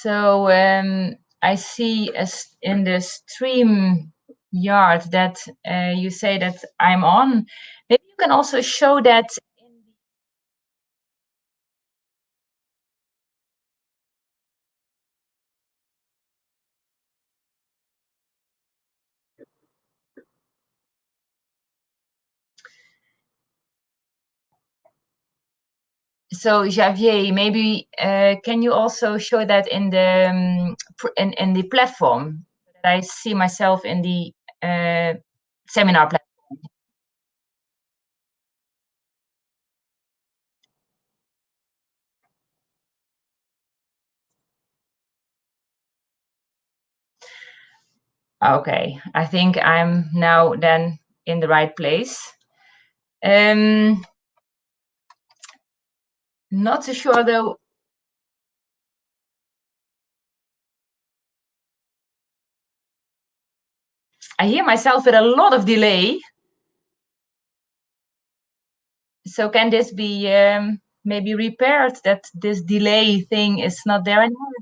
So I see in the stream yard that you say that I'm on. Maybe you can also show that. So Javier, maybe can you also show that in the in the platform? That I see myself in the seminar platform. Okay, I think I'm now then in the right place. Not so sure though. I hear myself with a lot of delay. So can this be maybe repaired, that this delay thing is not there anymore?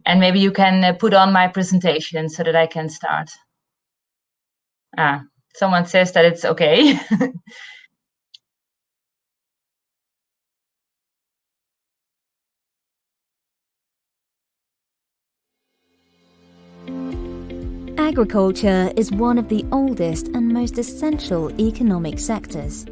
And maybe you can put on my presentation so that I can start. Someone says that it's okay. Agriculture is one of the oldest and most essential economic sectors.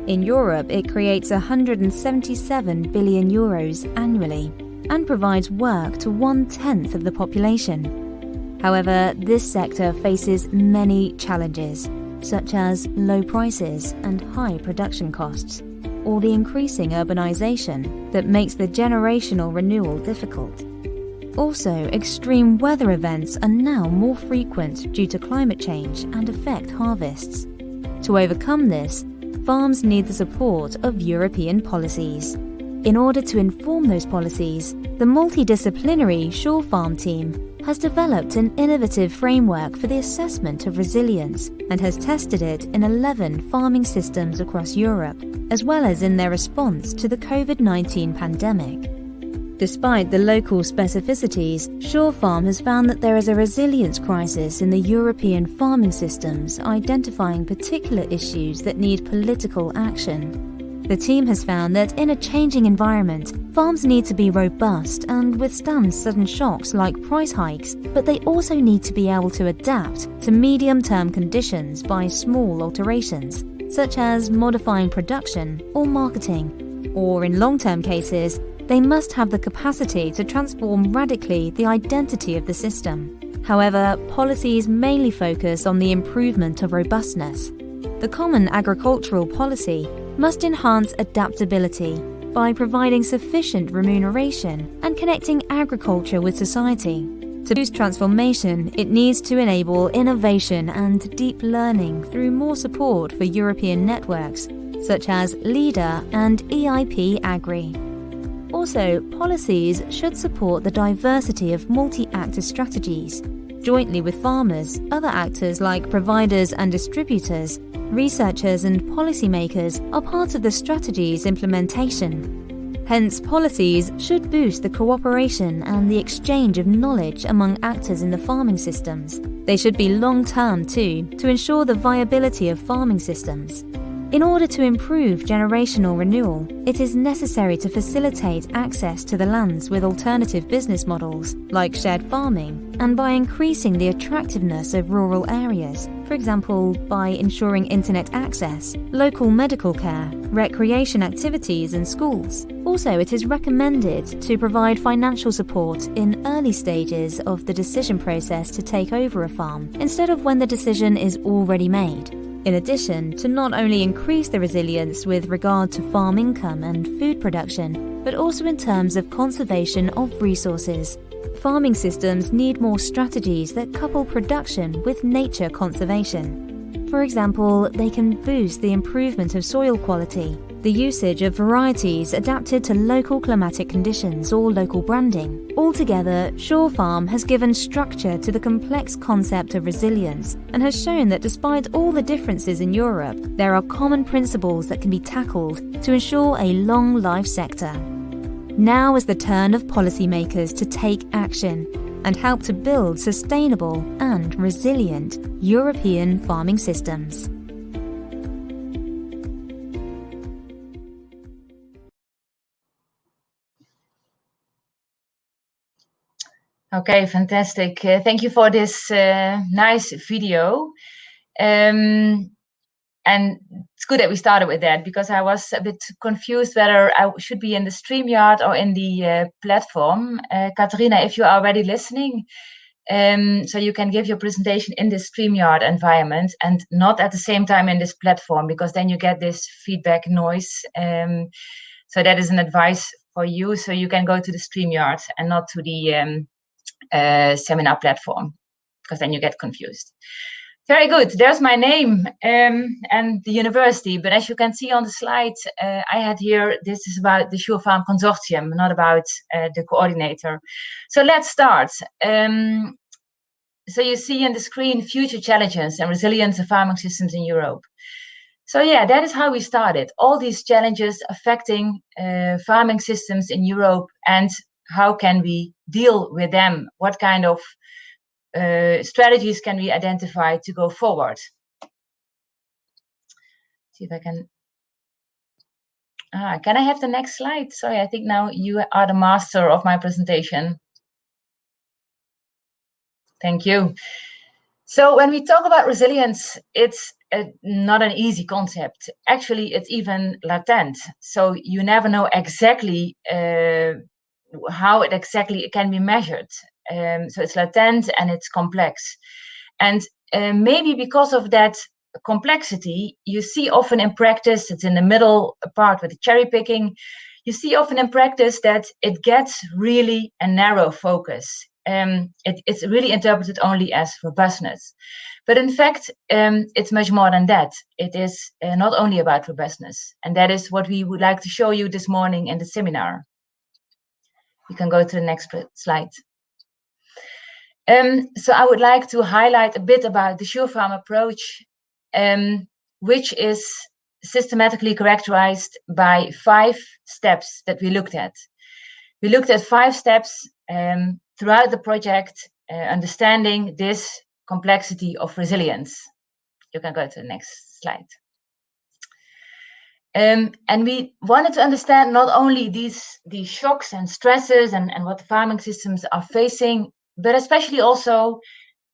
In Europe, it creates 177 billion euros annually and provides work to 1/10 of the population. However, this sector faces many challenges, such as low prices and high production costs, or the increasing urbanization that makes the generational renewal difficult. Also, extreme weather events are now more frequent due to climate change and affect harvests. To overcome this, farms need the support of European policies. In order to inform those policies, the multidisciplinary Shore Farm team has developed an innovative framework for the assessment of resilience and has tested it in 11 farming systems across Europe, as well as in their response to the COVID-19 pandemic. Despite the local specificities, Shore Farm has found that there is a resilience crisis in the European farming systems, identifying particular issues that need political action. The team has found that in a changing environment, farms need to be robust and withstand sudden shocks like price hikes, but they also need to be able to adapt to medium-term conditions by small alterations, such as modifying production or marketing, or in long-term cases, they must have the capacity to transform radically the identity of the system. However, policies mainly focus on the improvement of robustness. The Common Agricultural Policy must enhance adaptability by providing sufficient remuneration and connecting agriculture with society. To boost transformation, it needs to enable innovation and deep learning through more support for European networks, such as LEADER and EIP Agri. Also, policies should support the diversity of multi-actor strategies. Jointly with farmers, other actors like providers and distributors, researchers and policymakers are part of the strategy's implementation. Hence, policies should boost the cooperation and the exchange of knowledge among actors in the farming systems. They should be long-term too, to ensure the viability of farming systems. In order to improve generational renewal, it is necessary to facilitate access to the lands with alternative business models, like shared farming, and by increasing the attractiveness of rural areas, for example, by ensuring internet access, local medical care, recreation activities and schools. Also, it is recommended to provide financial support in early stages of the decision process to take over a farm, instead of when the decision is already made. In addition, to not only increase the resilience with regard to farm income and food production, but also in terms of conservation of resources. Farming systems need more strategies that couple production with nature conservation. For example, they can boost the improvement of soil quality, the usage of varieties adapted to local climatic conditions or local branding. Altogether, Shore Farm has given structure to the complex concept of resilience and has shown that despite all the differences in Europe, there are common principles that can be tackled to ensure a long life sector. Now is the turn of policymakers to take action and help to build sustainable and resilient European farming systems. Okay, fantastic. Thank you for this nice video. And it's good that we started with that, because I was a bit confused whether I should be in the StreamYard or in the platform. Katarina, if you are already listening, so you can give your presentation in this StreamYard environment and not at the same time in this platform, because then you get this feedback noise. So that is an advice for you. So you can go to the StreamYard and not to the seminar platform, because then you get confused. Very good. There's my name and the university. But as you can see on the slide, I had here, this is about the Shore Farm Consortium, not about the coordinator. So let's start. So you see on the screen, future challenges and resilience of farming systems in Europe. So yeah, that is how we started. All these challenges affecting farming systems in Europe, and how can we deal with them? What kind of strategies can we identify to go forward? See if I can. Can I have the next slide? Sorry, I think now you are the master of my presentation. Thank you. So when we talk about resilience, it's not an easy concept. Actually, it's even latent. So you never know exactly how it exactly can be measured. So it's latent and it's complex. And maybe because of that complexity, you see often in practice, it's in the middle part with the cherry picking, you see often in practice that it gets really a narrow focus. It's really interpreted only as robustness. But in fact, it's much more than that. It is not only about robustness. And that is what we would like to show you this morning in the seminar. You can go to the next slide. So I would like to highlight a bit about the Shore Farm approach, which is systematically characterized by 5 steps that we looked at. We looked at 5 steps throughout the project, understanding this complexity of resilience. You can go to the next slide. And we wanted to understand not only these shocks and stresses and what the farming systems are facing, but especially also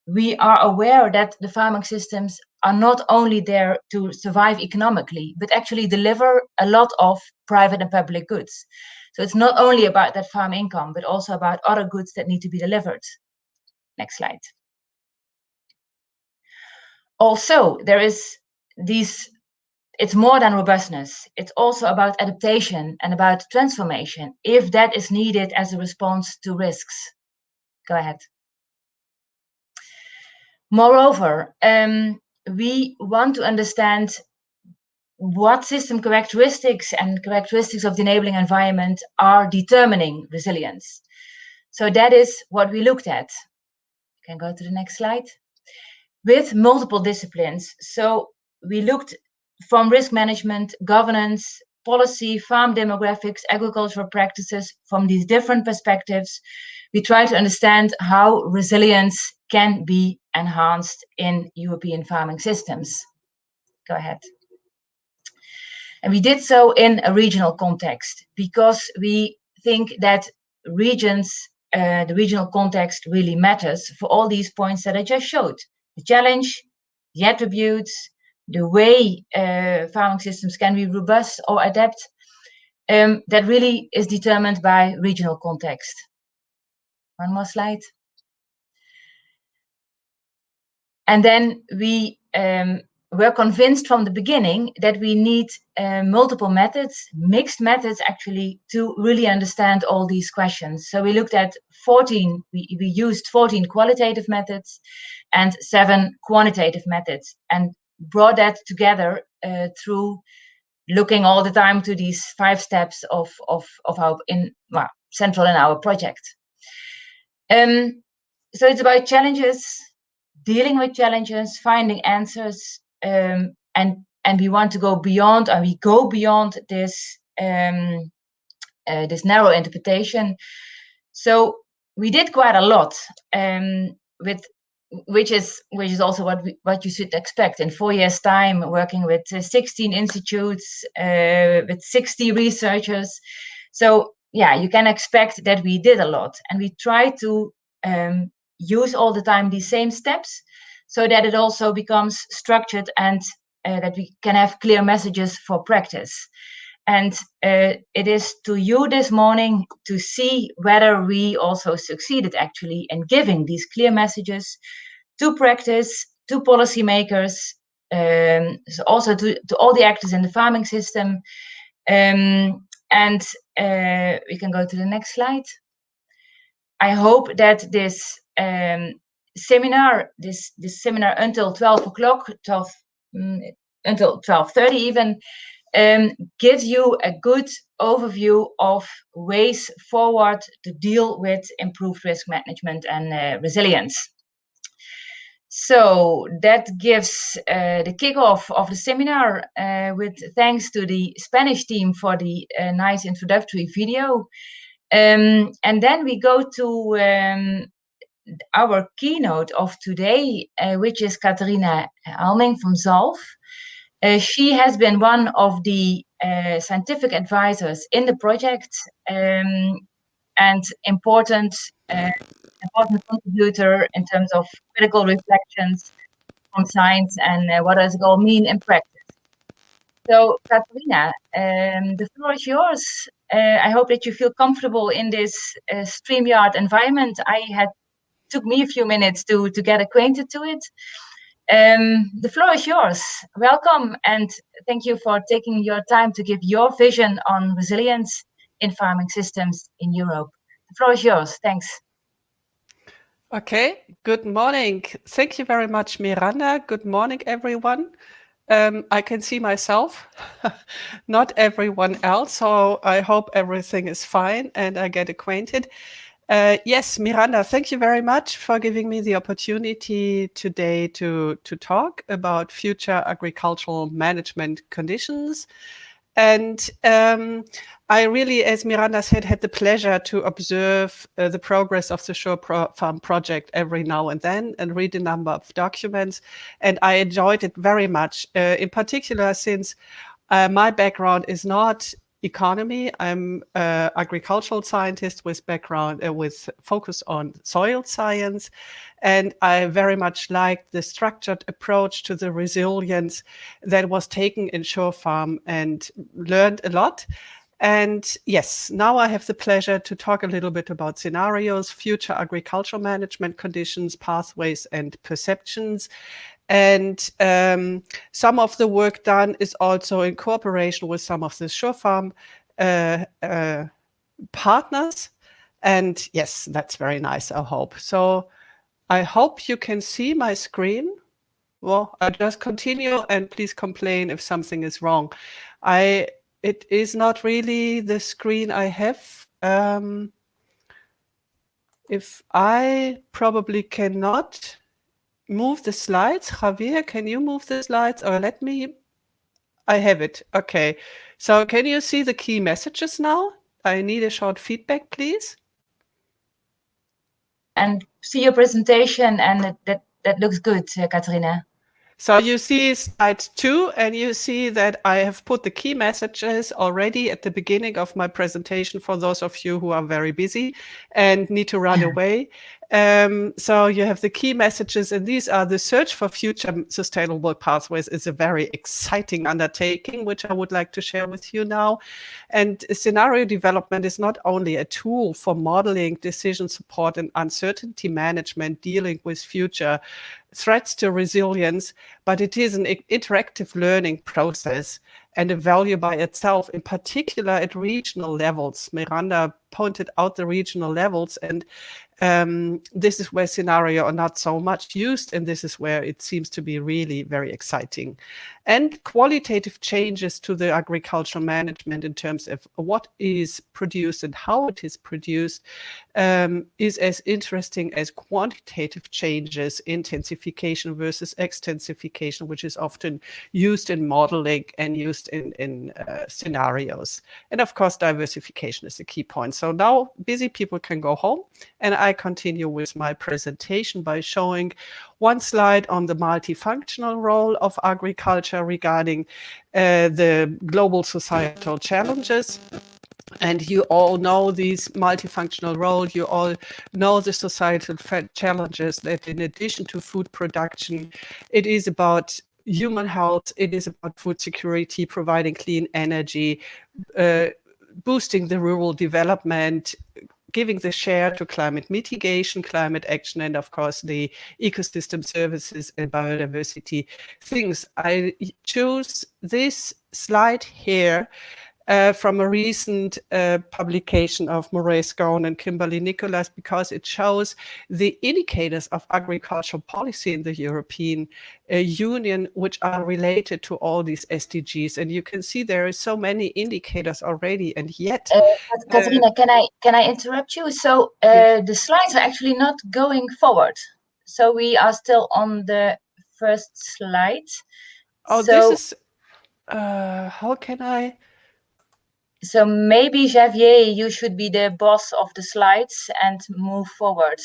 we are aware that the farming systems are not only there to survive economically, but actually deliver a lot of private and public goods. So it's not only about that farm income, but also about other goods that need to be delivered. Next slide. Also, there is it's more than robustness. It's also about adaptation and about transformation, if that is needed as a response to risks. Go ahead. Moreover, we want to understand what system characteristics and characteristics of the enabling environment are determining resilience. So that is what we looked at. You can go to the next slide. With multiple disciplines. So we looked from risk management, governance, policy, farm demographics, agricultural practices, from these different perspectives. We try to understand how resilience can be enhanced in European farming systems. Go ahead. And we did so in a regional context, because we think that the regional context really matters for all these points that I just showed. The challenge, the attributes, the way farming systems can be robust or adapt, that really is determined by regional context. One more slide. And then we were convinced from the beginning that we need multiple methods, mixed methods actually, to really understand all these questions. So we looked at 14, we used 14 qualitative methods and 7 quantitative methods, and brought that together through looking all the time to these 5 steps of our central in our project. So it's about challenges, dealing with challenges, finding answers, and we want to go beyond, and we go beyond this this narrow interpretation. So we did quite a lot, with which is also what you should expect in 4 years' time, working with 16 institutes, with 60 researchers. So yeah, you can expect that we did a lot, and we try to use all the time these same steps, so that it also becomes structured, and that we can have clear messages for practice. And it is to you this morning to see whether we also succeeded actually in giving these clear messages to practice, to policymakers, so also to all the actors in the farming system. And we can go to the next slide. I hope that this seminar, this seminar until 12 o'clock, until 12:30 even, gives you a good overview of ways forward to deal with improved risk management and resilience. So that gives the kickoff of the seminar, with thanks to the Spanish team for the nice introductory video. And then we go to our keynote of today, which is Catharina Alming from ZALF. She has been one of the scientific advisors in the project, and important contributor in terms of critical reflections on science and what does it all mean in practice. So, Catharina, the floor is yours. I hope that you feel comfortable in this StreamYard environment. Took me a few minutes to get acquainted to it. The floor is yours. Welcome, and thank you for taking your time to give your vision on resilience in farming systems in Europe. The floor is yours. Thanks. Okay, good morning. Thank you very much, Miranda. Good morning, everyone. I can see myself, not everyone else, so I hope everything is fine and I get acquainted. Yes, Miranda, thank you very much for giving me the opportunity today to talk about future agricultural management conditions. And I really, as Miranda said, had the pleasure to observe the progress of the Shore Farm project every now and then and read a number of documents. And I enjoyed it very much, in particular, since my background is not economy. I'm an agricultural scientist with background, with focus on soil science. And I very much liked the structured approach to the resilience that was taken in Shore Farm and learned a lot. And yes, now I have the pleasure to talk a little bit about scenarios, future agricultural management conditions, pathways, and perceptions. And some of the work done is also in cooperation with some of the Shore Farm partners. And yes, that's very nice, I hope. So I hope you can see my screen. Well, I'll just continue and please complain if something is wrong. It is not really the screen I have. If I probably cannot move the slides. Javier, can you move the slides or let me? I have it. Okay. So can you see the key messages now? I need a short feedback, please. And see your presentation, and that looks good, Catharina. So you see slide 2, and you see that I have put the key messages already at the beginning of my presentation for those of you who are very busy and need to run away. So you have the key messages, and these are the search for future sustainable pathways is a very exciting undertaking, which I would like to share with you now. And scenario development is not only a tool for modeling, decision support, and uncertainty management, dealing with future threats to resilience, but it is an interactive learning process and a value by itself, in particular at regional levels. Miranda pointed out the regional levels, and This is where scenario are not so much used, and this is where it seems to be really very exciting. And qualitative changes to the agricultural management in terms of what is produced and how it is produced is as interesting as quantitative changes, intensification versus extensification, which is often used in modeling and used in scenarios. And of course, diversification is a key point. So now busy people can go home, and I continue with my presentation by showing one slide on the multifunctional role of agriculture regarding the global societal challenges. And you all know these multifunctional role. You all know the societal challenges that in addition to food production, it is about human health, it is about food security, providing clean energy, boosting the rural development, giving the share to climate mitigation, climate action, and of course the ecosystem services and biodiversity things. I chose this slide here from a recent publication of Murray Scone and Kimberly Nicholas, because it shows the indicators of agricultural policy in the European Union, which are related to all these SDGs. And you can see there are so many indicators already, and yet... Katrina, can I interrupt you? So the slides are actually not going forward. So we are still on the first slide. Oh, so, this is... how can I... So maybe, Javier, you should be the boss of the slides and move forward.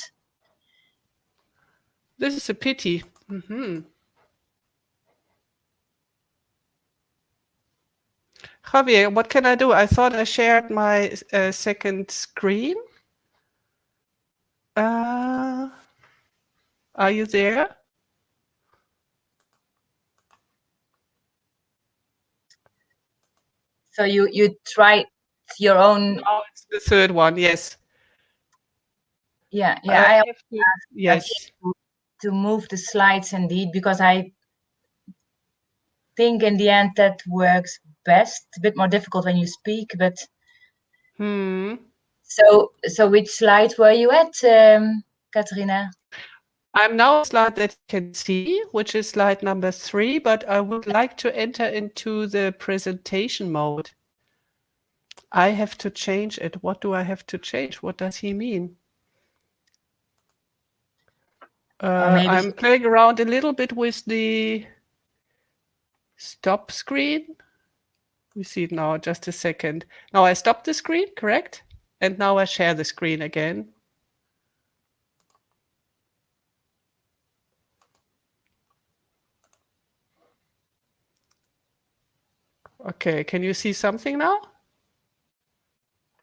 This is a pity. Mm-hmm. Javier, what can I do? I thought I shared my second screen. Are you there? So you tried your own... Oh, it's the third one, yes. Yeah, I have to, yes. To move the slides indeed, because I think in the end that works best. A bit more difficult when you speak, but... So which slide were you at, Katrina? I'm now on slide that you can see, which is slide number 3, but I would like to enter into the presentation mode. I have to change it. What do I have to change? What does he mean? I'm playing around a little bit with the stop screen. We see it now, just a second. Now I stop the screen, correct? And now I share the screen again. Okay, can you see something now?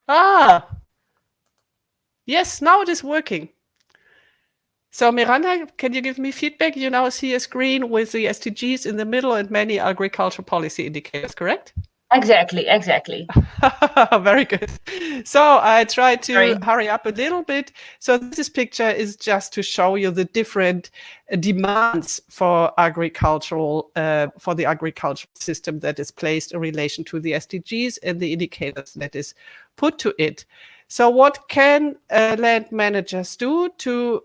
Ah! Yes, now it is working. So Miranda, can you give me feedback? You now see a screen with the SDGs in the middle and many agricultural policy indicators, correct? Exactly. Very good. So I try to hurry up a little bit. So this picture is just to show you the different demands for agricultural, for the agricultural system that is placed in relation to the SDGs and the indicators that is put to it. So what can land managers do to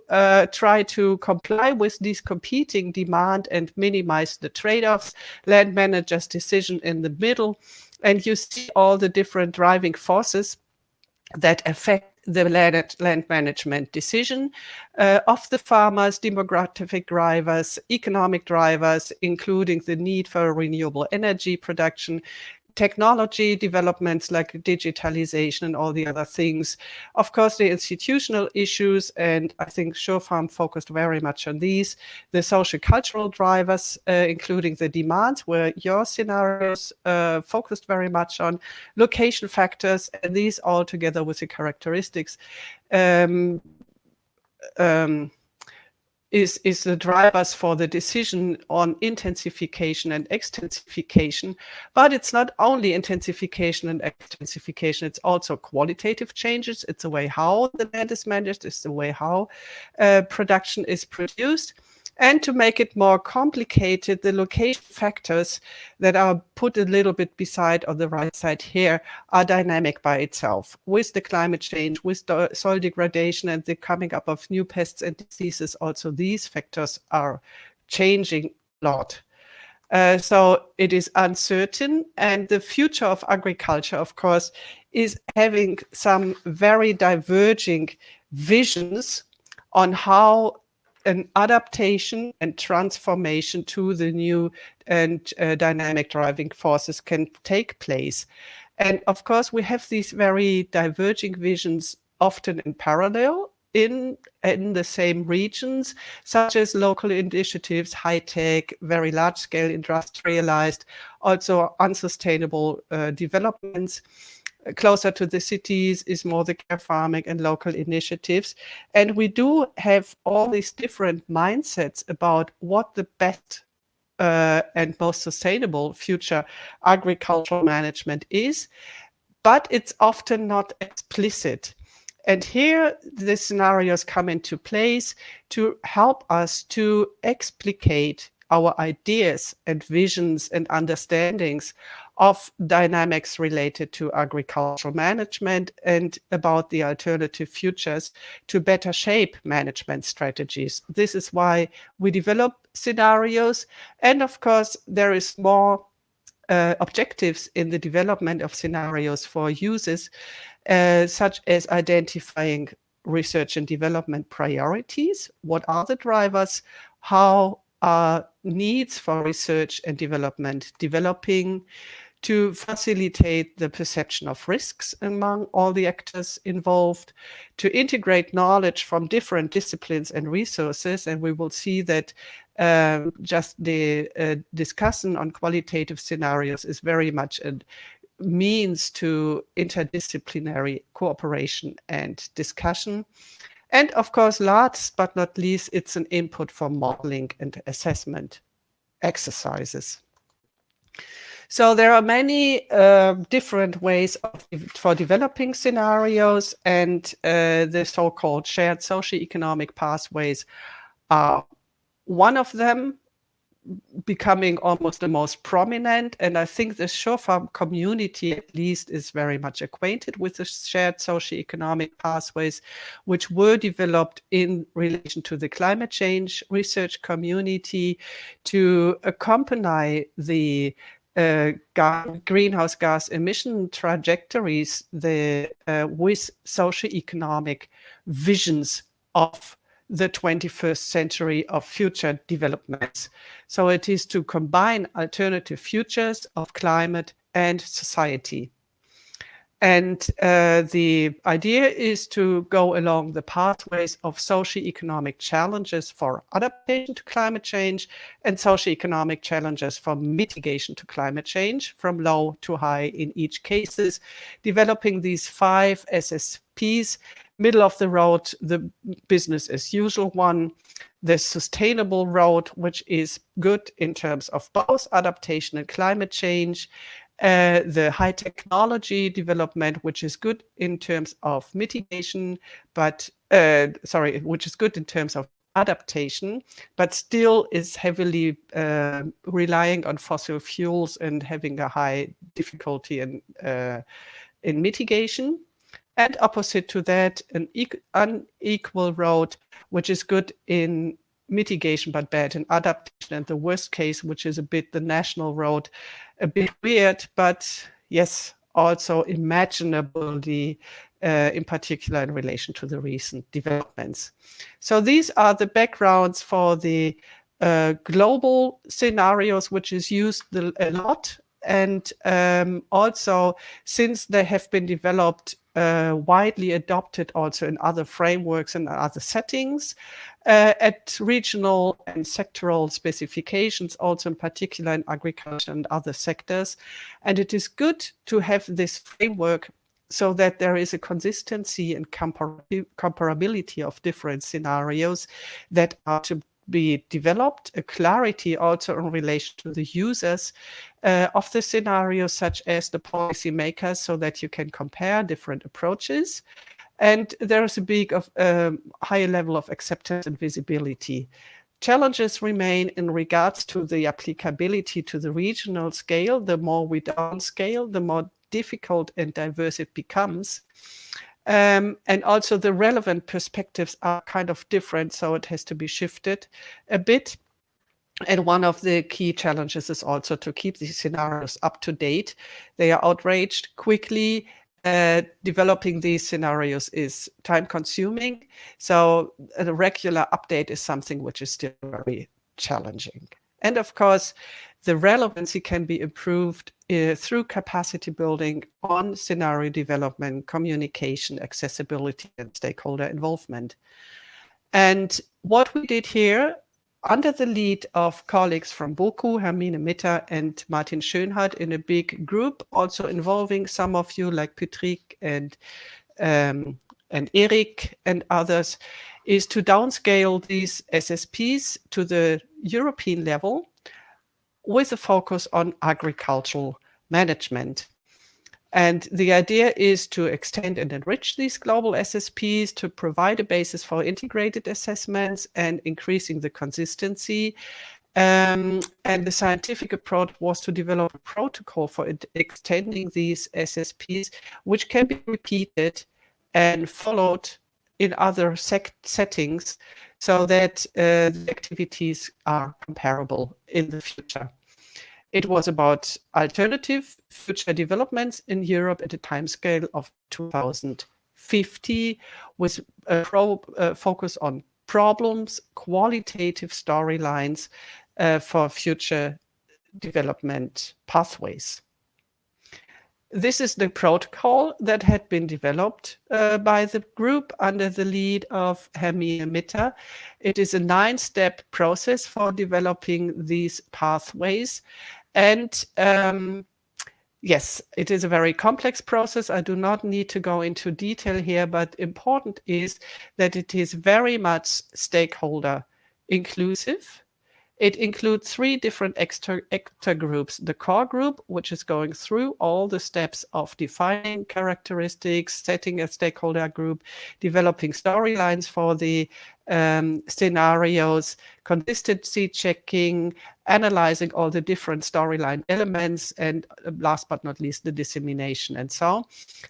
try to comply with these competing demand and minimize the trade-offs? Land managers' decision in the middle, and you see all the different driving forces that affect the land management decision of the farmers, demographic drivers, economic drivers, including the need for renewable energy production, technology developments like digitalization and all the other things. Of course, the institutional issues, and I think SureFarm focused very much on these, the social cultural drivers, including the demands, where your scenarios focused very much on location factors, and these all together with the characteristics is the drivers for the decision on intensification and extensification. But it's not only intensification and extensification, it's also qualitative changes. It's the way how the land is managed, it's the way how production is produced. And to make it more complicated, the location factors that are put a little bit beside on the right side here are dynamic by itself. With the climate change, with the soil degradation and the coming up of new pests and diseases, also these factors are changing a lot. So it is uncertain, and the future of agriculture, of course, is having some very diverging visions on how an adaptation and transformation to the new and dynamic driving forces can take place. And of course, we have these very diverging visions often in parallel in the same regions, such as local initiatives, high-tech, very large-scale industrialized, also unsustainable developments. Closer to the cities is more the care farming and local initiatives. And we do have all these different mindsets about what the best and most sustainable future agricultural management is, but it's often not explicit. And here the scenarios come into place to help us to explicate our ideas and visions and understandings of dynamics related to agricultural management and about the alternative futures to better shape management strategies. This is why we develop scenarios. And of course, there is more objectives in the development of scenarios for users, such as identifying research and development priorities. What are the drivers? How are needs for research and development developing? To facilitate the perception of risks among all the actors involved, to integrate knowledge from different disciplines and resources. And we will see that just the discussion on qualitative scenarios is very much a means to interdisciplinary cooperation and discussion. And of course, last but not least, it's an input for modeling and assessment exercises. So there are many different ways for developing scenarios, and the so-called shared socioeconomic pathways are one of them, becoming almost the most prominent. And I think the shore farm community at least is very much acquainted with the shared socioeconomic pathways, which were developed in relation to the climate change research community to accompany the greenhouse gas emission trajectories with socioeconomic visions of the 21st century of future developments. So it is to combine alternative futures of climate and society. And the idea is to go along the pathways of socioeconomic challenges for adaptation to climate change and socioeconomic challenges for mitigation to climate change, from low to high in each cases, developing these 5 SSPs, middle of the road, the business as usual one, the sustainable road, which is good in terms of both adaptation and climate change, the high technology development, which is good in terms of mitigation, but which is good in terms of adaptation, but still is heavily relying on fossil fuels and having a high difficulty in mitigation. And opposite to that, an unequal road, which is good in mitigation but bad in adaptation, and the worst case, which is a bit the national road, a bit weird, but yes, also imaginably, in particular in relation to the recent developments. So these are the backgrounds for the global scenarios, which is used a lot. And also, since they have been developed, widely adopted also in other frameworks and other settings, at regional and sectoral specifications, also in particular in agriculture and other sectors. And it is good to have this framework so that there is a consistency and comparability of different scenarios that are to be developed, a clarity also in relation to the users of the scenarios, such as the policymakers, so that you can compare different approaches. And there is a big higher level of acceptance and visibility Challenges remain in regards to the applicability to the regional scale. The more we downscale, the more difficult and diverse it becomes. And also the relevant perspectives are kind of different, so it has to be shifted a bit. And one of the key challenges is also to keep these scenarios up to date. They are outraged quickly. Developing these scenarios is time consuming. So a regular update is something which is still very challenging. And of course, the relevancy can be improved through capacity building on scenario development, communication, accessibility, and stakeholder involvement. And what we did here, under the lead of colleagues from BOKU, Hermine Mitter and Martin Schönhardt, in a big group, also involving some of you like Patrick and Eric and others, is to downscale these SSPs to the European level with a focus on agricultural management. And the idea is to extend and enrich these global SSPs to provide a basis for integrated assessments and increasing the consistency. And the scientific approach was to develop a protocol for extending these SSPs, which can be repeated and followed in other settings so that the activities are comparable in the future. It was about alternative future developments in Europe at a timescale of 2050, with a focus on problems, qualitative storylines for future development pathways. This is the protocol that had been developed by the group under the lead of Hermine Mitter. It is a 9-step process for developing these pathways. And yes, it is a very complex process. I do not need to go into detail here, but important is that it is very much stakeholder inclusive. It includes 3 different actor groups. The core group, which is going through all the steps of defining characteristics, setting a stakeholder group, developing storylines for the scenarios, consistency checking, analyzing all the different storyline elements, and last but not least, the dissemination and so on.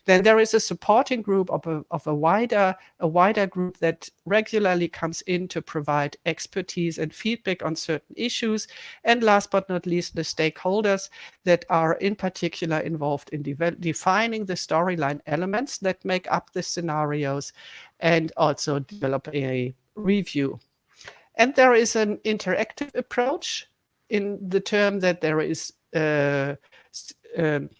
Then there is a supporting group of a wider group that regularly comes in to provide expertise and feedback on certain issues. And last but not least, the stakeholders that are in particular involved in defining the storyline elements that make up the scenarios and also develop a review. And there is an interactive approach in the term that there is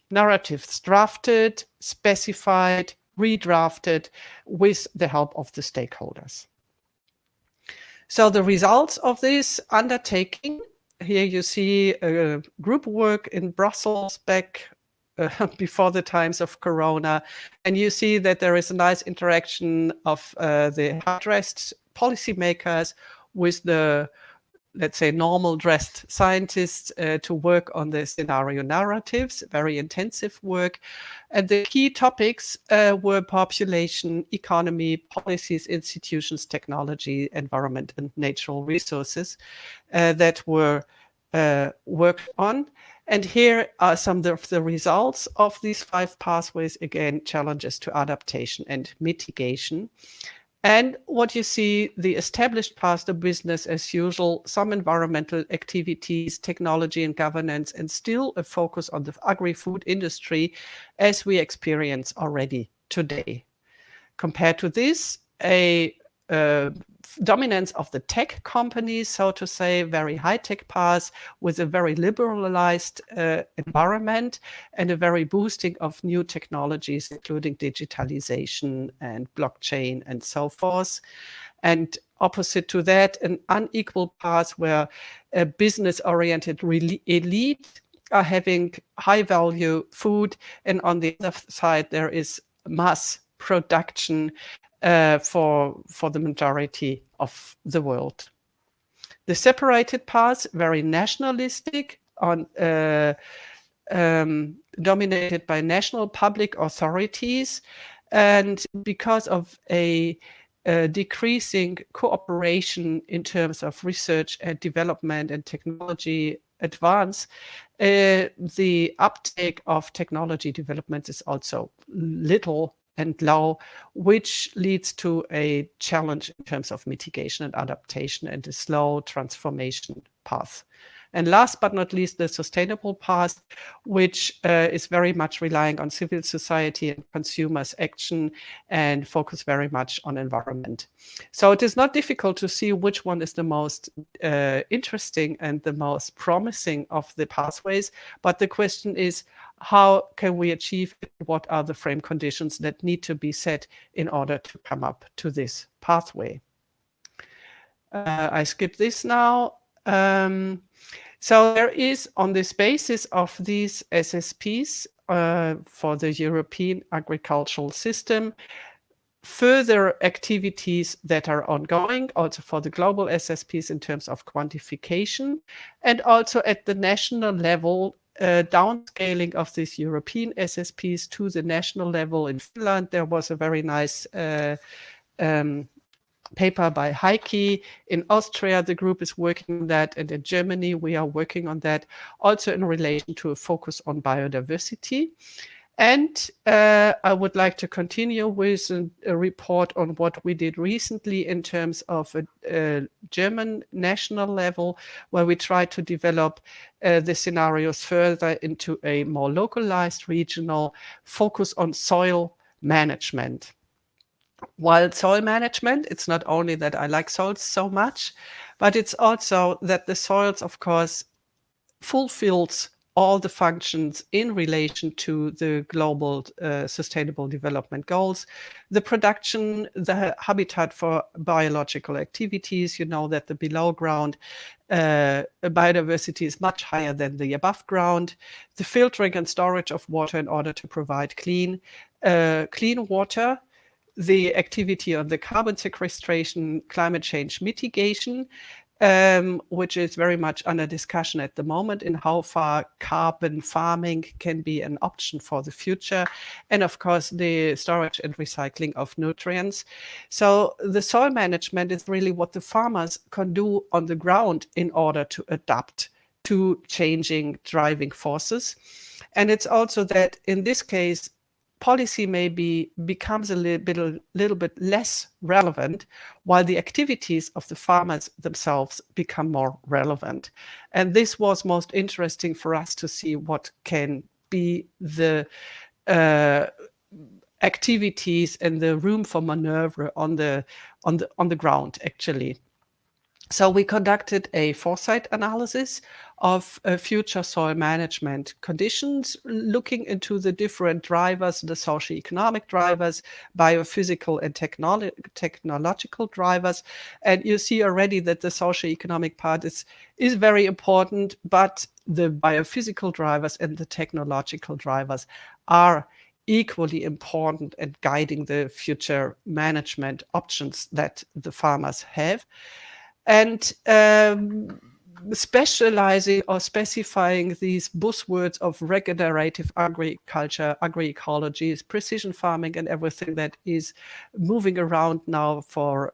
narratives drafted, specified, redrafted with the help of the stakeholders. So the results of this undertaking, here you see group work in Brussels back before the times of Corona. And you see that there is a nice interaction of the hard-dressed policymakers with the, let's say, normal dressed scientists to work on the scenario narratives, very intensive work. And the key topics were population, economy, policies, institutions, technology, environment, and natural resources that were worked on. And here are some of the results of these 5 pathways. Again, challenges to adaptation and mitigation. And what you see, the established path to business as usual, some environmental activities, technology and governance, and still a focus on the agri-food industry as we experience already today. Compared to this, a dominance of the tech companies, so to say, very high-tech paths with a very liberalized environment and a very boosting of new technologies, including digitalization and blockchain and so forth. And opposite to that, an unequal path where a business-oriented elite are having high-value food, and on the other side, there is mass production for the majority of the world. The separated paths, very nationalistic, dominated by national public authorities, and because of a decreasing cooperation in terms of research and development and technology advance, the uptake of technology development is also little and low, which leads to a challenge in terms of mitigation and adaptation and a slow transformation path. And last but not least, the sustainable path, which is very much relying on civil society and consumers' action and focus very much on environment. So it is not difficult to see which one is the most interesting and the most promising of the pathways. But the question is, how can we achieve it? What are the frame conditions that need to be set in order to come up to this pathway? I skip this now. So there is, on this basis of these SSPs for the European agricultural system, further activities that are ongoing, also for the global SSPs in terms of quantification, and also at the national level, downscaling of these European SSPs to the national level. In Finland, there was a very nice paper by Heike. In Austria, the group is working on that, and in Germany, we are working on that, also in relation to a focus on biodiversity. And I would like to continue with a report on what we did recently in terms of a German national level, where we try to develop the scenarios further into a more localized regional focus on soil management. While soil management, it's not only that I like soils so much, but it's also that the soils, of course, fulfills all the functions in relation to the global sustainable development goals. The production, the habitat for biological activities, you know that the below ground biodiversity is much higher than the above ground. The filtering and storage of water in order to provide clean water, the activity on the carbon sequestration, climate change mitigation, which is very much under discussion at the moment in how far carbon farming can be an option for the future. And of course, the storage and recycling of nutrients. So the soil management is really what the farmers can do on the ground in order to adapt to changing driving forces. And it's also that in this case, policy maybe becomes a little bit less relevant, while the activities of the farmers themselves become more relevant. And this was most interesting for us to see what can be the activities and the room for maneuver on the ground, actually. So we conducted a foresight analysis of future soil management conditions, looking into the different drivers, the socioeconomic drivers, biophysical and technological drivers. And you see already that the socioeconomic part is very important, but the biophysical drivers and the technological drivers are equally important and guiding the future management options that the farmers have. And specializing or specifying these buzzwords of regenerative agriculture, agroecology, precision farming, and everything that is moving around now for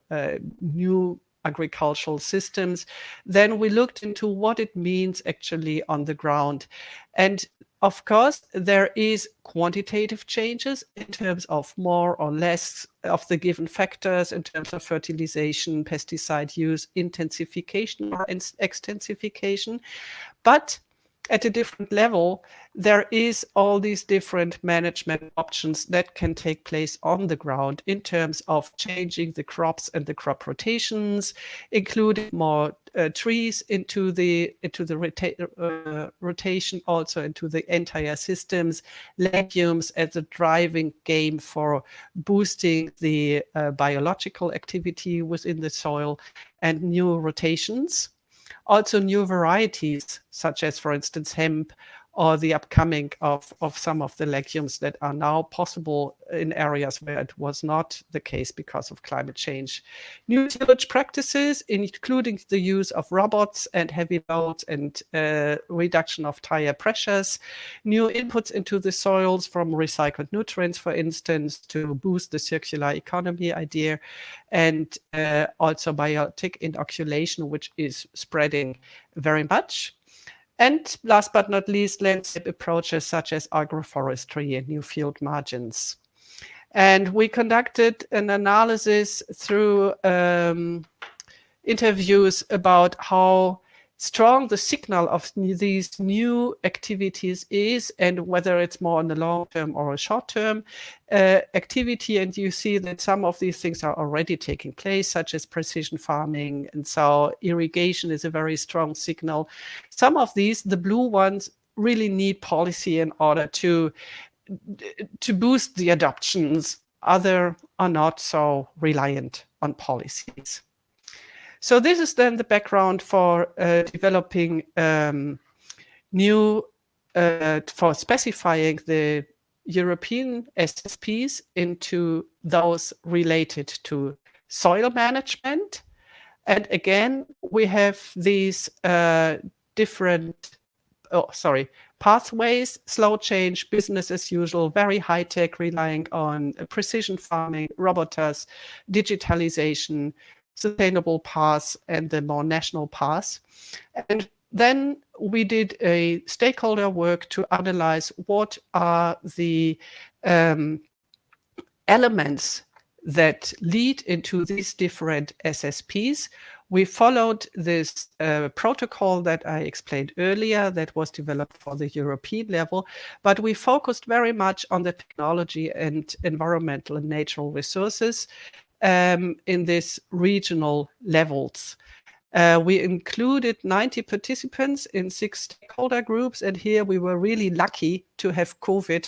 new agricultural systems. Then we looked into what it means actually on the ground. And of course, there is quantitative changes in terms of more or less of the given factors in terms of fertilization, pesticide use, intensification or extensification. But at a different level, there is all these different management options that can take place on the ground in terms of changing the crops and the crop rotations, including more trees into the rotation, also into the entire systems, legumes as a driving game for boosting the biological activity within the soil, and new rotations. Also new varieties, such as, for instance, hemp or the upcoming of some of the legumes that are now possible in areas where it was not the case because of climate change. New tillage practices, including the use of robots and heavy loads and reduction of tire pressures, new inputs into the soils from recycled nutrients, for instance, to boost the circular economy idea, and also biotic inoculation, which is spreading very much. And last but not least, landscape approaches such as agroforestry and new field margins. And we conducted an analysis through interviews about how strong the signal of these new activities is and whether it's more on the long term or a short term activity. And you see that some of these things are already taking place, such as precision farming. And so irrigation is a very strong signal. Some of these, the blue ones, really need policy in order to boost the adoptions. Other are not so reliant on policies. So this is then the background for developing for specifying the European SSPs into those related to soil management. And again, we have these different pathways: slow change, business as usual, very high tech, relying on precision farming, robotics, digitalization, sustainable paths, and the more national paths. And then we did a stakeholder work to analyze what are the elements that lead into these different SSPs. We followed this protocol that I explained earlier that was developed for the European level, but we focused very much on the technology and environmental and natural resources in these regional levels. We included 90 participants in 6 stakeholder groups, and here we were really lucky to have COVID,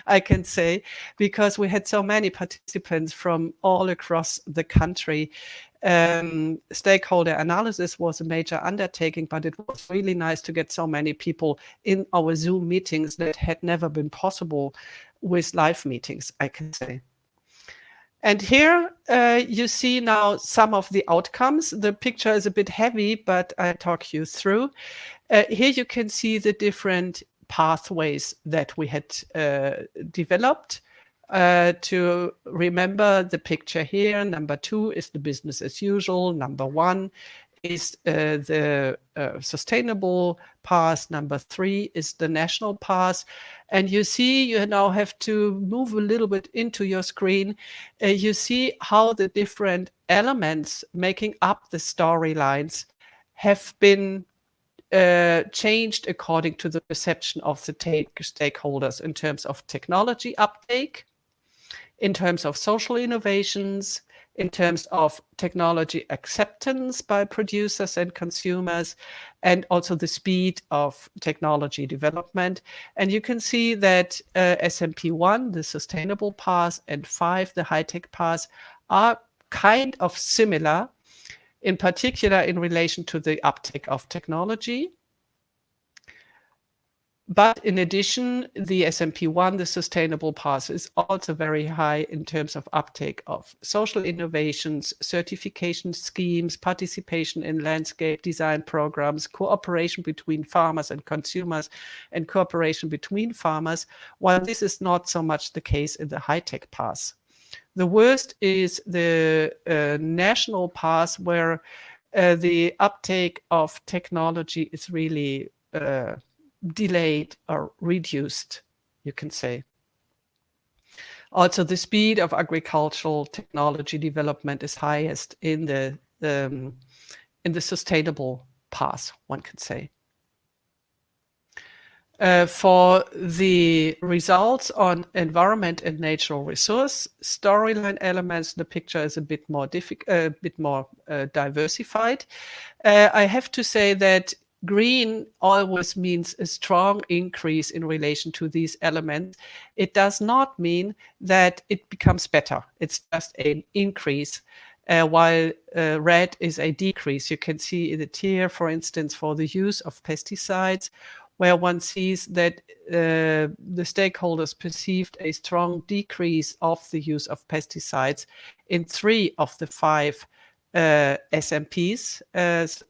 I can say, because we had so many participants from all across the country. Stakeholder analysis was a major undertaking, but it was really nice to get so many people in our Zoom meetings that had never been possible with live meetings, I can say. And here you see now some of the outcomes. The picture is a bit heavy, but I'll talk you through. Here you can see the different pathways that we had developed. To remember the picture here, number 2 is the business as usual. Number 1 is the sustainable path. Number 3 is the national path. And you see, you now have to move a little bit into your screen. You see how the different elements making up the storylines have been changed according to the perception of the stakeholders in terms of technology uptake, in terms of social innovations, in terms of technology acceptance by producers and consumers, and also the speed of technology development. And you can see that SMP 1, the sustainable path, and 5, the high-tech path, are kind of similar, in particular in relation to the uptake of technology. But in addition, the SMP1, the sustainable path, is also very high in terms of uptake of social innovations, certification schemes, participation in landscape design programs, cooperation between farmers and consumers, and cooperation between farmers, while this is not so much the case in the high-tech path. The worst is the national path, where the uptake of technology is really delayed or reduced, you can say. Also, the speed of agricultural technology development is highest in the sustainable path, one could say. For the results on environment and natural resource storyline elements, the picture is a bit more diversified. I have to say that green always means a strong increase in relation to these elements. It does not mean that it becomes better. It's just an increase, while red is a decrease. You can see in the tier, for instance, for the use of pesticides, where one sees that the stakeholders perceived a strong decrease of the use of pesticides in 3 of the 5 SMPs as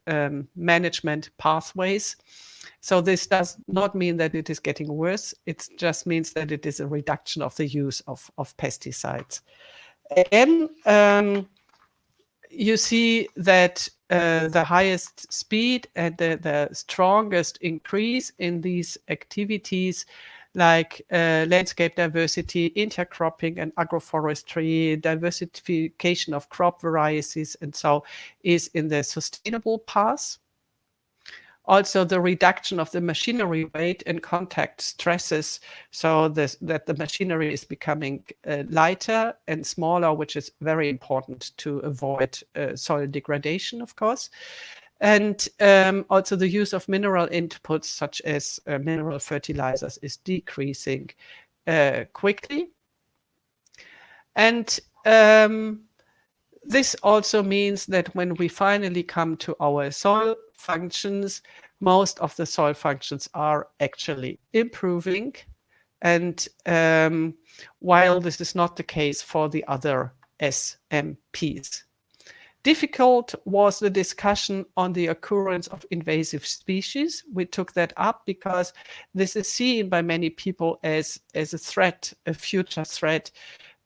management pathways. So this does not mean that it is getting worse. It just means that it is a reduction of the use of pesticides. Again, you see that the highest speed and the strongest increase in these activities like landscape diversity, intercropping and agroforestry, diversification of crop varieties, and so is in the sustainable path. Also, the reduction of the machinery weight and contact stresses, so that the machinery is becoming lighter and smaller, which is very important to avoid soil degradation, of course. And also the use of mineral inputs, such as mineral fertilizers, is decreasing quickly. And this also means that when we finally come to our soil functions, most of the soil functions are actually improving. And while this is not the case for the other SMPs. Difficult was the discussion on the occurrence of invasive species. We took that up because this is seen by many people as a threat, a future threat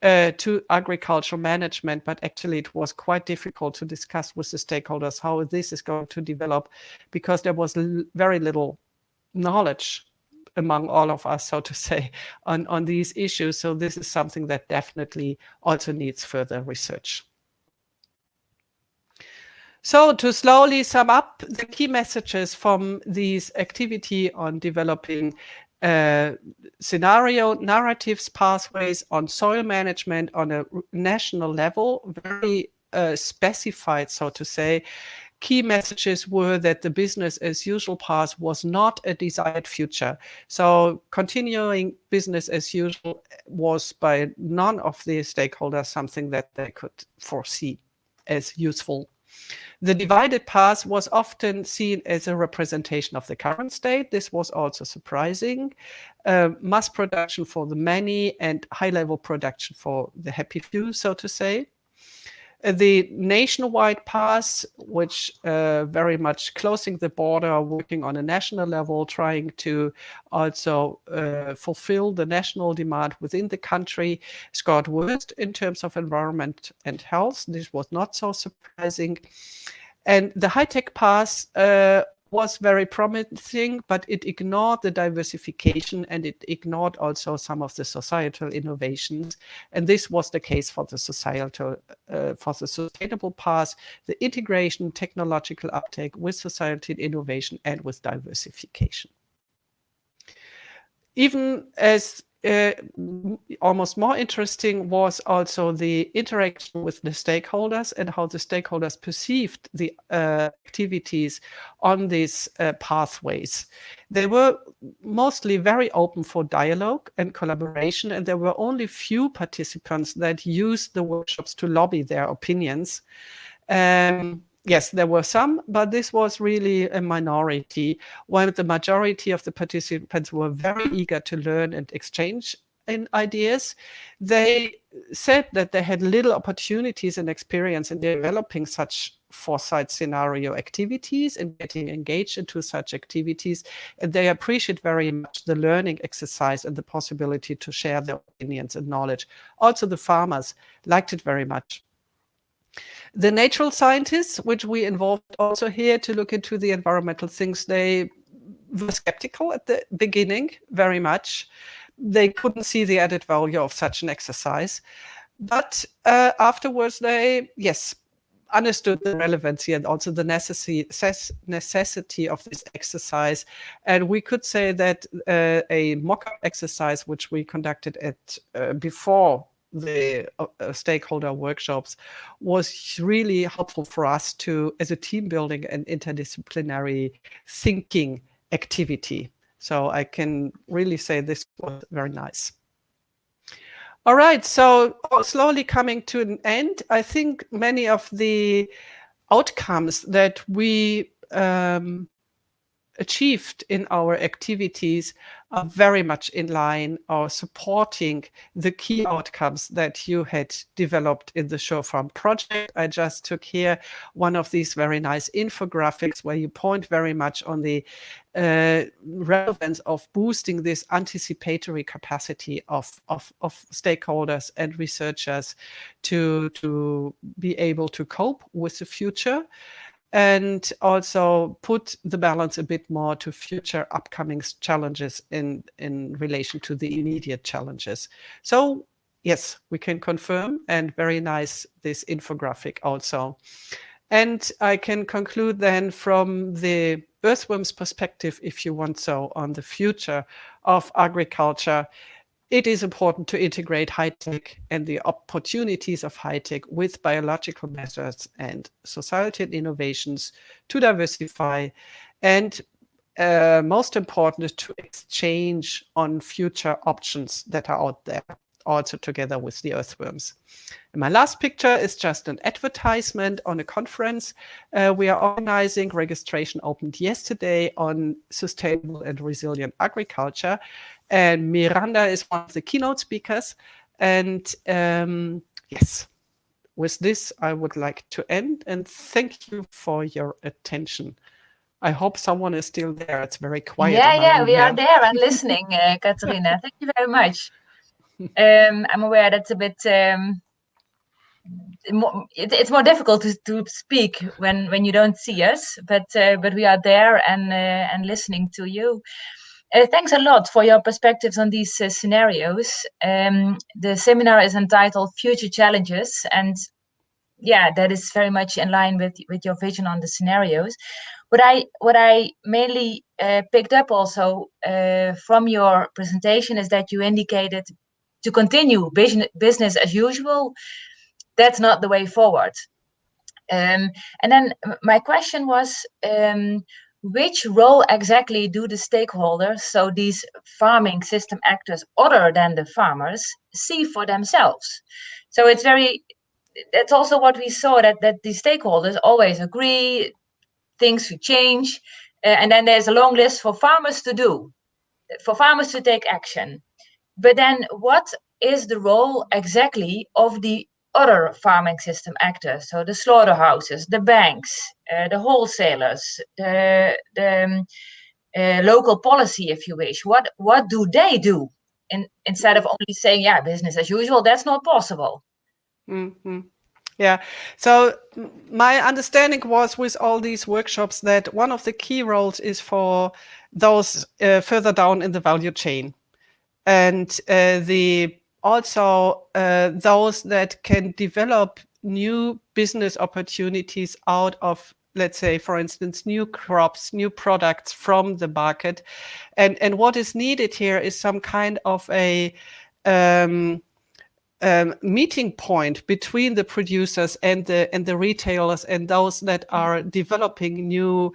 to agricultural management, but actually it was quite difficult to discuss with the stakeholders how this is going to develop, because there was very little knowledge among all of us, so to say, on these issues. So this is something that definitely also needs further research. So to slowly sum up the key messages from these activity on developing scenario narratives pathways on soil management on a national level, very specified, so to say. Key messages were that the business as usual path was not a desired future. So continuing business as usual was by none of the stakeholders something that they could foresee as useful. The divided path was often seen as a representation of the current state. This was also surprising. Mass production for the many and high-level production for the happy few, so to say. The nationwide path, which very much closing the border, working on a national level, trying to also fulfill the national demand within the country, scored worst in terms of environment and health. This was not so surprising. And the high-tech path was very promising, but it ignored the diversification and it ignored also some of the societal innovations. And this was the case for the societal, for the sustainable path, the integration, technological uptake with societal innovation and with diversification. Even as almost more interesting was also the interaction with the stakeholders and how the stakeholders perceived the activities on these pathways. They were mostly very open for dialogue and collaboration, and there were only few participants that used the workshops to lobby their opinions. Yes, there were some, but this was really a minority, while the majority of the participants were very eager to learn and exchange in ideas. They said that they had little opportunities and experience in developing such foresight scenario activities and getting engaged into such activities, and they appreciate very much the learning exercise and the possibility to share their opinions and knowledge. Also, the farmers liked it very much. The natural scientists, which we involved also here to look into the environmental things, they were skeptical at the beginning, very much. They couldn't see the added value of such an exercise. But afterwards, they, yes, understood the relevancy and also the necessity of this exercise. And we could say that a mock-up exercise, which we conducted at before the stakeholder workshops, was really helpful for us to, as a team building and interdisciplinary thinking activity. So I can really say this was very nice. All right, so slowly coming to an end, I think many of the outcomes that we achieved in our activities are very much in line or supporting the key outcomes that you had developed in the Show Farm project. I just took here one of these very nice infographics where you point very much on the relevance of boosting this anticipatory capacity of stakeholders and researchers to be able to cope with the future, and also put the balance a bit more to future upcoming challenges in relation to the immediate challenges. So yes, we can confirm, and very nice, this infographic also. And I can conclude then from the earthworm's perspective, if you want so, on the future of agriculture. It is important to integrate high-tech and the opportunities of high-tech with biological methods and societal innovations to diversify, and most important is to exchange on future options that are out there, also together with the earthworms. And my last picture is just an advertisement on a conference we are organizing. Registration opened yesterday on sustainable and resilient agriculture. And Miranda is one of the keynote speakers. And yes, with this, I would like to end. And thank you for your attention. I hope someone is still there. It's very quiet in my room We here. are there and listening, Katarina. Thank you very much. I'm aware that's a bit it's more difficult to speak when you don't see us, but we are there and listening to you. Thanks a lot for your perspectives on these scenarios. The seminar is entitled Future Challenges, and yeah, that is very much in line with your vision on the scenarios. What I mainly picked up also from your presentation is that you indicated to continue business as usual. That's not the way forward. And then my question was, which role exactly do the stakeholders, so these farming system actors other than the farmers, see for themselves? So that's also what we saw, that the stakeholders always agree things should change. And then there's a long list for farmers to do, for farmers to take action. But then what is the role exactly of the other farming system actors? So the slaughterhouses, the banks, the wholesalers, the local policy, if you wish. What do they do? Instead of only saying, yeah, business as usual, that's not possible. Mm-hmm. Yeah. So my understanding was with all these workshops that one of the key roles is for those further down in the value chain, and those that can develop new business opportunities out of, let's say, for instance, new crops, new products from the market. And what is needed here is some kind of a meeting point between the producers and the retailers and those that are developing new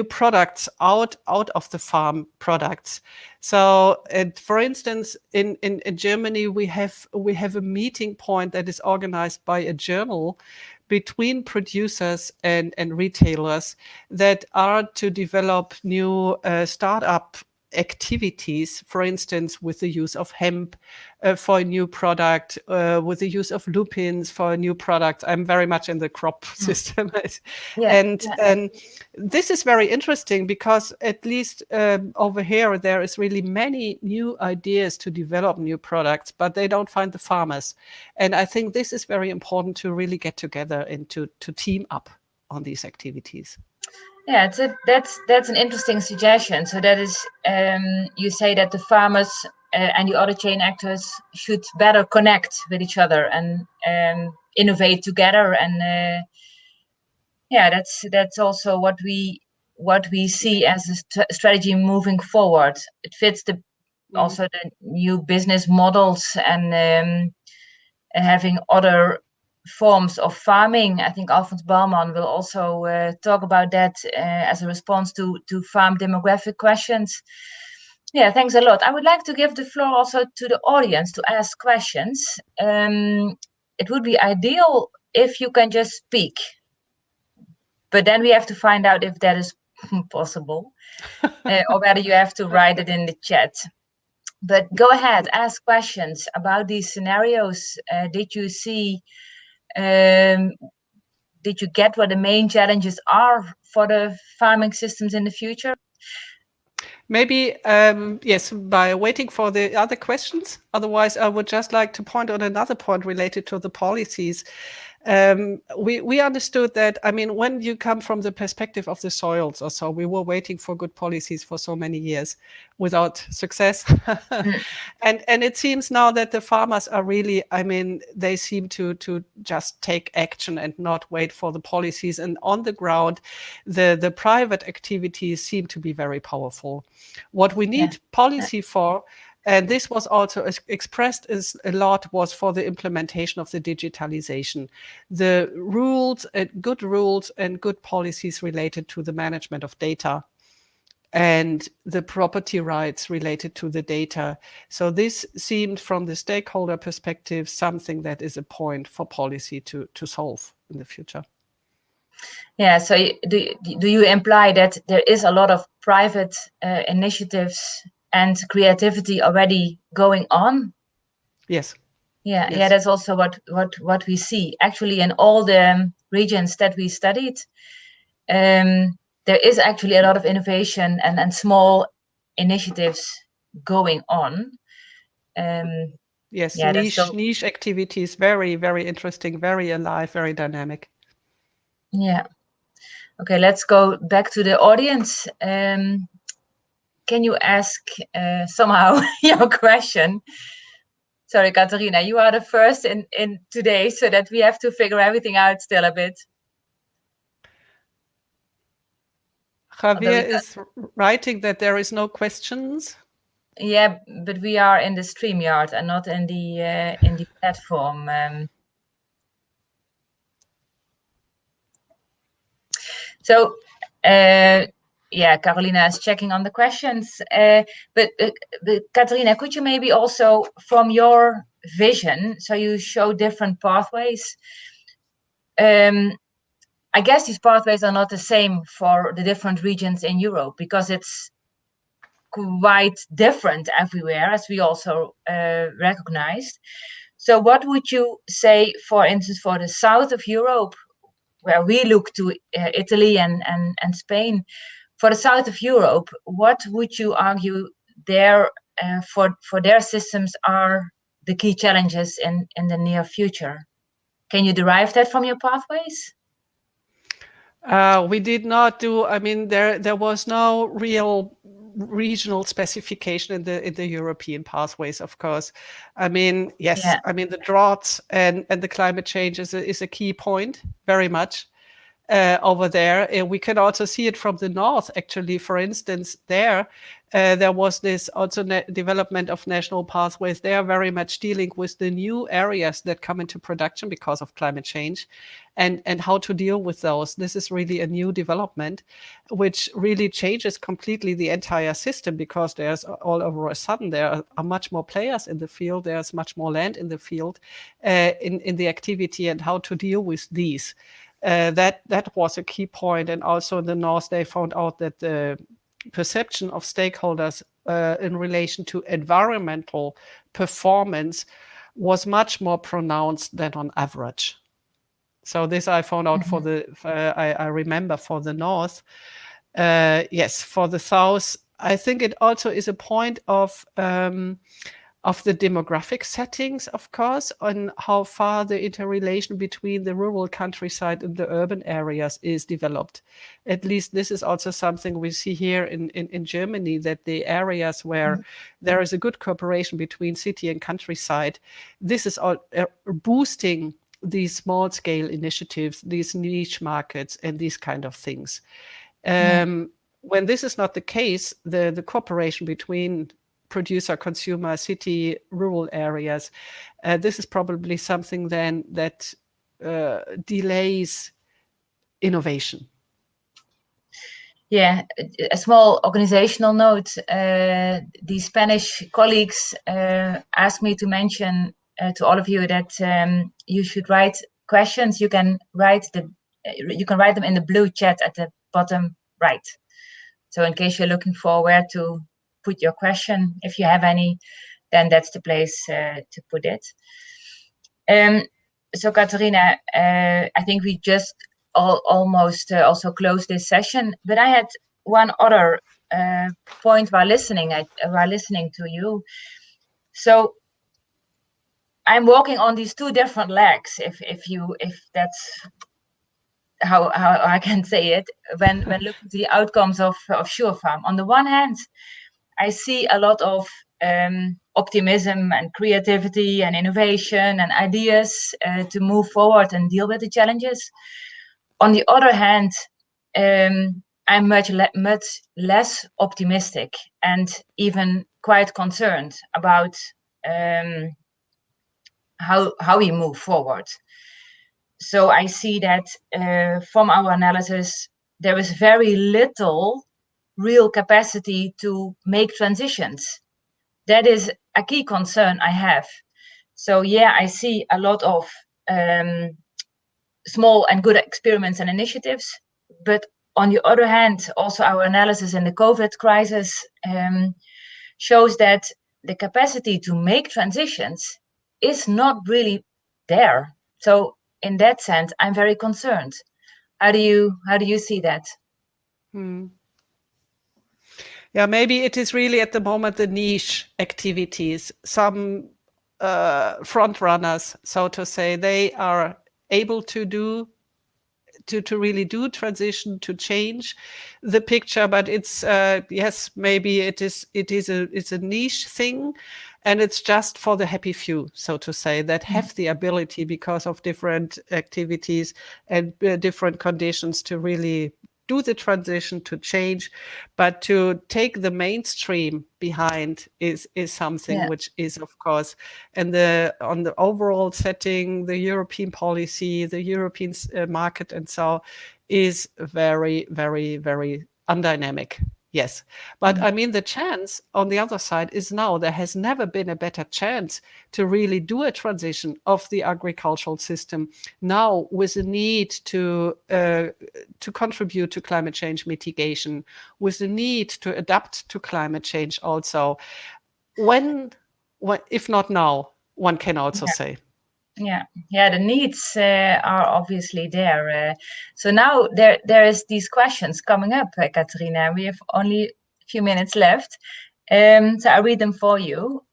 products out of the farm products. So, for instance, in Germany, we have a meeting point that is organized by a journal between producers and retailers that are to develop new startup activities, for instance, with the use of hemp for a new product, with the use of lupins for a new product. I'm very much in the crop system. And this is very interesting because at least over here, there is really many new ideas to develop new products, but they don't find the farmers. And I think this is very important to really get together and to team up on these activities. Yeah, that's an interesting suggestion. So that is, you say that the farmers and the other chain actors should better connect with each other and innovate together. And yeah, that's also what we see as a strategy moving forward. It fits also the new business models and having other forms of farming. I think Alfons Baumann will also talk about that as a response to farm demographic questions. Yeah, thanks a lot. I would like to give the floor also to the audience to ask questions. It would be ideal if you can just speak, but then we have to find out if that is possible, or whether you have to write it in the chat. But go ahead, ask questions about these scenarios. Did you see, did you get what the main challenges are for the farming systems in the future? Maybe, yes, by waiting for the other questions. Otherwise, I would just like to point on another point related to the policies. We understood that, I mean, when you come from the perspective of the soils or so, we were waiting for good policies for so many years without success. And it seems now that the farmers are really, I mean, they seem to just take action and not wait for the policies. And on the ground, the private activities seem to be very powerful. What we need policy for, and this was also expressed as a lot, was for the implementation of the digitalization. The rules and good policies related to the management of data and the property rights related to the data. So this seemed, from the stakeholder perspective, something that is a point for policy to solve in the future. Yeah, so do you imply that there is a lot of private initiatives and creativity already going on? Yes. Yeah, Yes. yeah, that's also what we see. Actually, in all the regions that we studied, there is actually a lot of innovation and small initiatives going on. Yes, Yeah, niche activities, very, very interesting, very alive, very dynamic. Yeah. Okay, let's go back to the audience. Can you ask somehow your question? Sorry, Katarina, you are the first in today, so that we have to figure everything out still a bit. Javier is writing that there is no questions. Yeah, but we are in the StreamYard and not in the platform. So, yeah, Carolina is checking on the questions. But Katarina, could you maybe also, from your vision, so you show different pathways. I guess these pathways are not the same for the different regions in Europe, because it's quite different everywhere, as we also recognized. So what would you say, for instance, for the south of Europe, where we look to Italy and Spain, for the south of Europe, what would you argue there for their systems are the key challenges in the near future? Can you derive that from your pathways? We did not do, I mean, there was no real regional specification in the European pathways, of course. I mean, yes, yeah. I mean, the droughts and the climate change is a key point, very much. Over there. We can also see it from the north, actually. For instance, there was this also development of national pathways. They are very much dealing with the new areas that come into production because of climate change and how to deal with those. This is really a new development, which really changes completely the entire system, because there's all over a sudden, there are much more players in the field. There's much more land in the field, in the activity, and how to deal with these. That was a key point. And also in the north, they found out that the perception of stakeholders in relation to environmental performance was much more pronounced than on average. So this I found out for the, I remember for the north. Yes, for the south, I think it also is a point of the demographic settings, of course, on how far the interrelation between the rural countryside and the urban areas is developed. At least this is also something we see here in Germany, that the areas where there is a good cooperation between city and countryside, this is all boosting these small-scale initiatives, these niche markets, and these kind of things. When this is not the case, the cooperation between producer, consumer, city, rural areas, this is probably something then that delays innovation. Yeah, a small organizational note. The Spanish colleagues asked me to mention to all of you that you should write questions. You can write them in the blue chat at the bottom right. So in case you're looking for where to put your question, if you have any, then that's the place to put it. So Catharina, I think we just almost also closed this session, but I had one other point while listening to you. So I'm walking on these two different legs, if that's how I can say it, when looking at the outcomes of SureFarm. On the one hand, I see a lot of optimism and creativity and innovation and ideas to move forward and deal with the challenges. On the other hand, I'm much less optimistic and even quite concerned about how we move forward. So I see that from our analysis, there is very little real capacity to make transitions. That is a key concern I have. So yeah, I see a lot of small and good experiments and initiatives, but on the other hand, also our analysis in the COVID crisis shows that the capacity to make transitions is not really there. So in that sense, I'm very concerned. How do you see that? Yeah, maybe it is really at the moment the niche activities. Some front runners, so to say, they are able to really do transition, to change the picture, but it's yes, maybe it's a niche thing, and it's just for the happy few, so to say, that have the ability because of different activities and different conditions to really do the transition, to change. But to take the mainstream behind is something which is, of course, and on the overall setting, the European policy, the European market, and so is very, very, very undynamic. Yes. But I mean, the chance on the other side is now there has never been a better chance to really do a transition of the agricultural system now, with the need to contribute to climate change mitigation, with the need to adapt to climate change also. When if not now, one can also say. Yeah, the needs are obviously there. So now there is these questions coming up, Katrina. We have only a few minutes left, so I'll read them for you.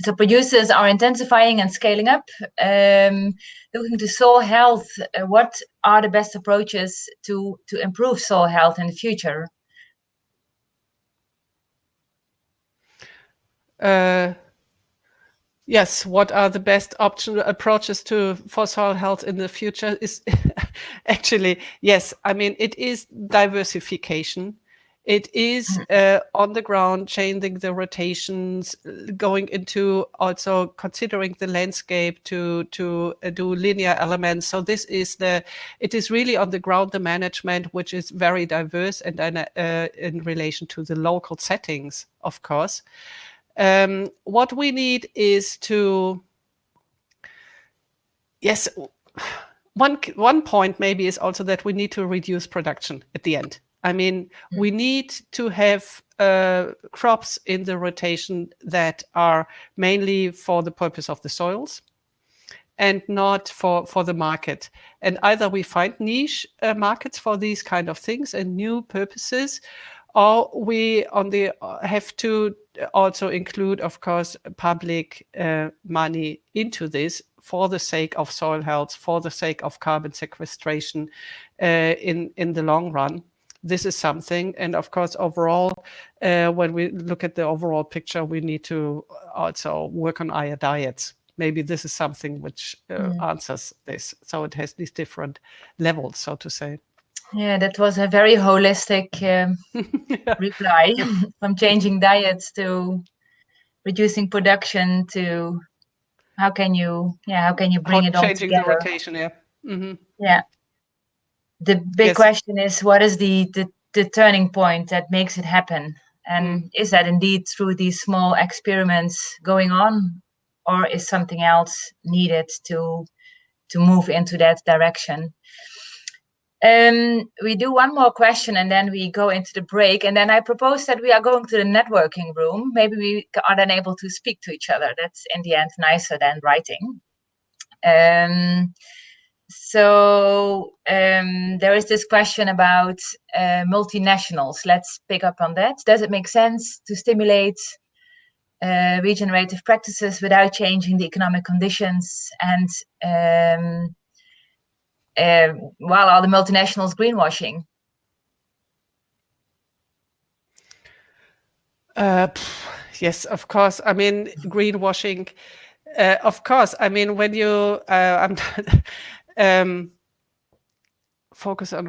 So producers are intensifying and scaling up, looking to soil health. What are the best approaches to improve soil health in the future? Yes, what are the best approaches for soil health in the future is actually, yes, I mean, it is diversification. It is on the ground, changing the rotations, going into also considering the landscape to do linear elements. So it is really on the ground, the management, which is very diverse and in relation to the local settings, of course. What we need is one point maybe is also that we need to reduce production at the end. I mean, we need to have crops in the rotation that are mainly for the purpose of the soils and not for the market. And either we find niche markets for these kind of things and new purposes, or we have to also include, of course, public money into this for the sake of soil health, for the sake of carbon sequestration in the long run. This is something. And of course, overall, when we look at the overall picture, we need to also work on our diets. Maybe this is something which answers this. So it has these different levels, so to say. Yeah, that was a very holistic reply from changing diets to reducing production to how can you bring it all changing together? The rotation, yeah. Mm-hmm. Yeah. The big question is, what is the turning point that makes it happen? And is that indeed through these small experiments going on, or is something else needed to move into that direction? We do one more question and then we go into the break. And then I propose that we are going to the networking room. Maybe we are then able to speak to each other. That's in the end nicer than writing. So there is this question about multinationals. Let's pick up on that. Does it make sense to stimulate regenerative practices without changing the economic conditions? And while are the multinationals greenwashing? Yes, of course. I mean, greenwashing. Of course. I mean, when you focus on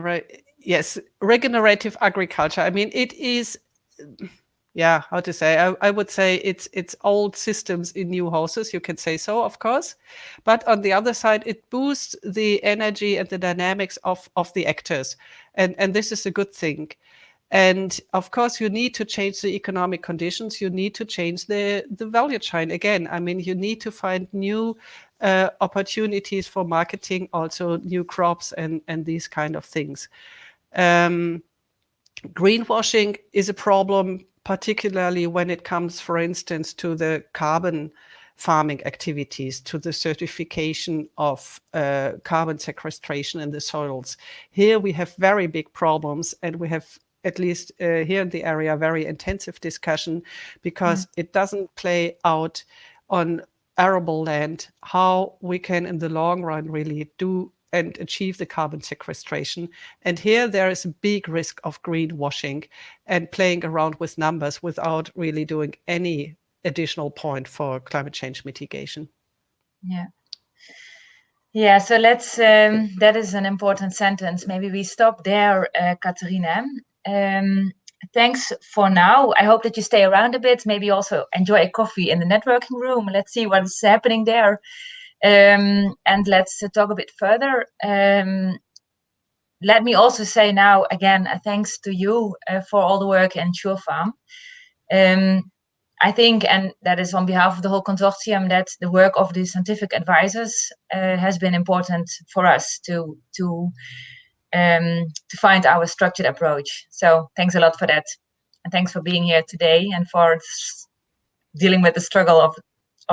regenerative agriculture. I mean, it is. Yeah, how to say? I would say it's old systems in new houses. You can say so, of course, but on the other side, it boosts the energy and the dynamics of the actors, and this is a good thing. And of course, you need to change the economic conditions. You need to change the value chain again. I mean, you need to find new opportunities for marketing, also new crops and these kind of things. Greenwashing is a problem, particularly when it comes, for instance, to the carbon farming activities, to the certification of carbon sequestration in the soils. Here we have very big problems, and we have, at least here in the area, very intensive discussion, because it doesn't play out on arable land how we can in the long run really do and achieve the carbon sequestration. And here there is a big risk of greenwashing and playing around with numbers without really doing any additional point for climate change mitigation. Yeah, so let's, that is an important sentence. Maybe we stop there, Catharina. Thanks for now. I hope that you stay around a bit, maybe also enjoy a coffee in the networking room. Let's see what's happening there. And let's talk a bit further. Let me also say now, again, thanks to you for all the work in Sure Farm. I think, and that is on behalf of the whole consortium, that the work of the scientific advisors has been important for us to find our structured approach. So thanks a lot for that. And thanks for being here today and for dealing with the struggle of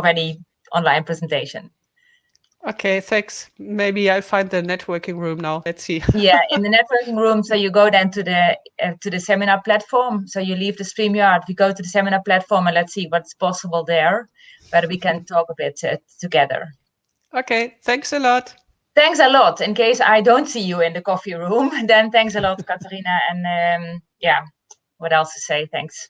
any online presentation. Okay, thanks. Maybe I find the networking room now. Let's see. Yeah, in the networking room. So you go then to the seminar platform. So you leave the StreamYard, we go to the seminar platform, and let's see what's possible there, whether we can talk a bit together. Okay, thanks a lot. Thanks a lot. In case I don't see you in the coffee room, then thanks a lot, Catharina. And yeah, what else to say? Thanks.